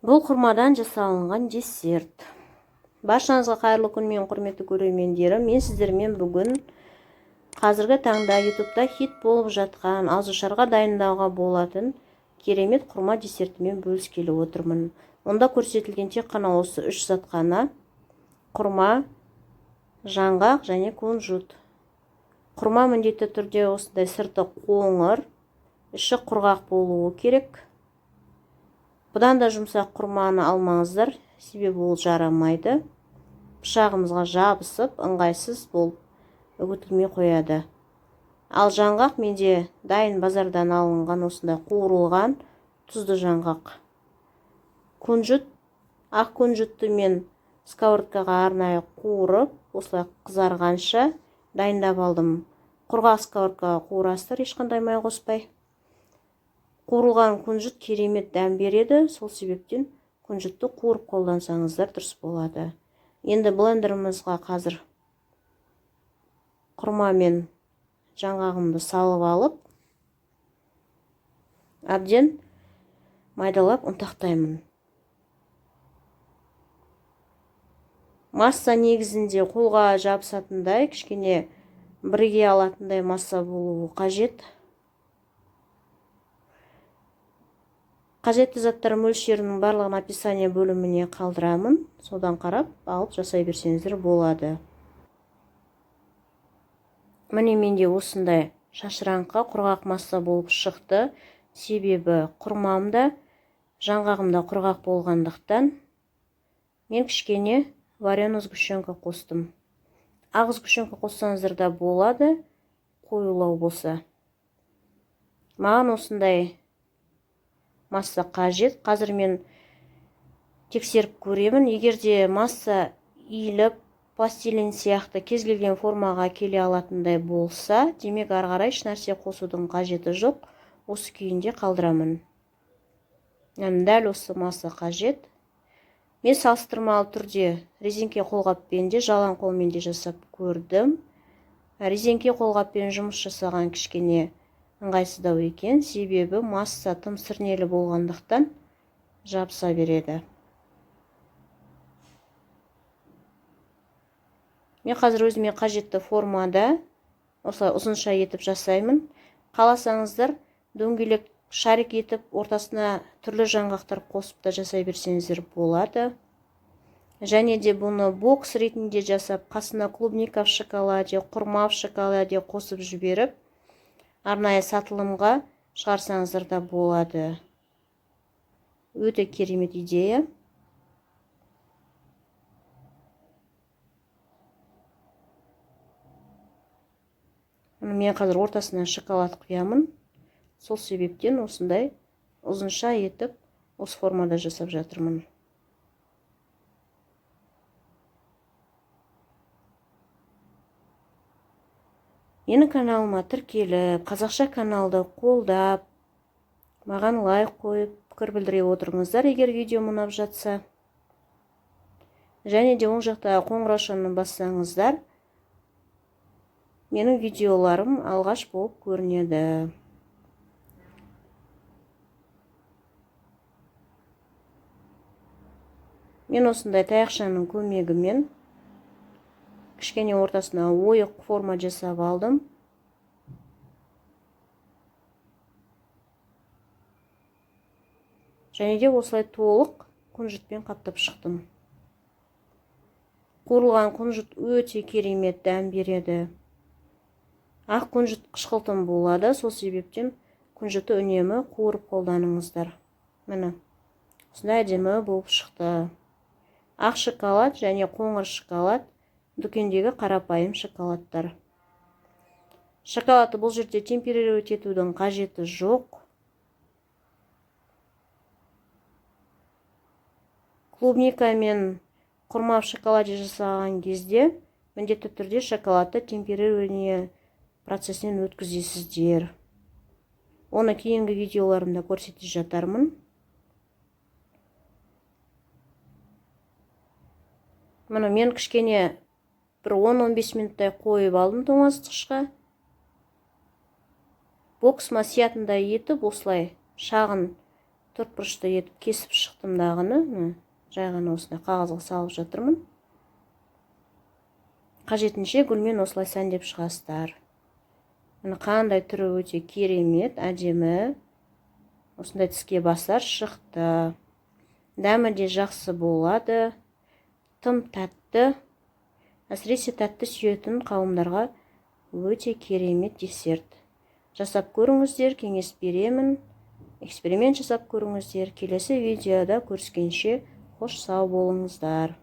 Бұл құрмадан жасалынған десерт. Баршаңызға қайырлы күн, мен құрметті көрермендерім. Мен сіздермен бүгін қазіргі таңда ютубта хит болып жатқан, ауызашарға дайындауға болатын керемет құрма десертімен бөліскелі отырмын. Онда көрсетілген тек қана осы 3 зат қана: құрма, жаңғақ және кунжут. Құрма міндетті түрде осындай сырты қоңыр, іші құрғақ болуы керек. Бұдан да жұмсақ құрманы алмаңыздар, себебі ол жарамайды. Пышағымызға жабысып, ыңғайсыз болып үгітілмей қояды. Ал жаңғақ менде дайын базардан алынған осындай қуырылған тұзды жаңғақ. Кунжут, ақ кунжутты мен сковородкаға арнайы қуырып, осылай қызарғанша дайындап алдым. Құрғақ сковородкаға қуырасыздар, ешқандай май қоспай. Қуырылған кунжут керемет дәм береді, сол себептен кунжутты қуырып қолдансаңыздар дұрыс болады. Енді блендерімізға қазір құрма мен жаңғағымды салып алып, әбден майдалап ұнтақтаймын. Масса негізінде қолға жабысатындай, кішкене бірге алатындай масса болуы қажет. Қажетті заттар мөлшерінің барлығын описание бөліміне қалдырамын. Содан қарап алып жасай берсеңіздер болады. Міне менде осындай шашыраңқы құрғақ масса болып шықты. Себебі құрмамда, жаңғағымда құрғақ болғандықтан мен кішкене вареный сгущенка қостым. Ақ сгущенка қоссаңыздар да болады, қоюлау болса. Маған осындай масса қажет. Қазір мен тексеріп көремін. Егерде масса иіліп, пластилин сияқты кез келген формаға келе алатындай болса, демек ары қарай еш нәрсе қосудың қажеті жоқ. Осы күйінде қалдырамын. Дәл осы масса қажет. Мен салыстырмалы түрде резеңке қолғаппен де, жалаң қолмен де жасап көрдім. Резеңке қолғаппен жұмыс жасаған кішкене ыңғайсыздау екен, себебі масса тым сірнелі болғандықтан жабыса береді. Мен қазір өзіме қажетті формада осылай ұзынша етіп жасаймын. Қаласаңыздар дөңгелек шарик етіп, ортасына түрлі жаңғақтар қосып та жасай берсеңіздер болады. Және де бұны бокс ретінде жасап, қасына клубника в шоколаде, құрма в шоколаде қосып жіберіп, арнайы сатылымға шығарсаңыздар да болады. Өте керемет идея. Мен қазір ортасына шоколад құямын. Сол себептен осындай ұзынша етіп, осы формада жасап жатырмын. Менің каналыма тіркеліп, қазақша каналды қолдап, маған лайк қойып, пікір білдіре отырыңыздар, егер видео ұнап жатса. Және де оң жақта қоңыраушаны бассаңыздар, менің видеоларым алғаш болып көрінеді. Мен осындай таяқшаның көмегімен кішкене ортасына ойық форма жасап алдым. Және де осылай толық кунжутпен қаптап шықтым. Қуырылған кунжут өте керемет дәм береді. Ақ кунжут қышқылтым болады, сол себептен кунжутты үнемі қуырып қолданыңыздар. Міне, осындай әдемі болып шықты. Ақ шоколад және қоңыр шоколад дүкендегі қарапайым шоколадтар. Шоколадты бұл жерде темперировать етудің қажеті жоқ. Клубника мен құрма в шоколаде жасаған кезде міндетті түрде шоколадты темперирование процесінен өткізесіздер. Оны кейінгі видеоларымда көрсете жатармын. Мұны мен кішкене бір 10-15 минуттай қойып алдым тоңазытқышқа. Бокс массиятындай етіп, осылай шағын төртбұрышты етіп кесіп шықтым дағыны. Жай ғана осындай қағазға салып жатырмын. Қажетінше гүлмен осылай сәндеп шығасыздар. Қандай түрі өте керемет, әдемі. Осындай тіске басар шықты. Дәмі де жақсы болады. Тым тәтті. Әсіресе тәтті сүйетін қауымдарға өте керемет десерт. Жасап көріңіздер, кеңес беремін. Эксперимент жасап көріңіздер. Келесі видеода көріскенше қош сау болыңыздар.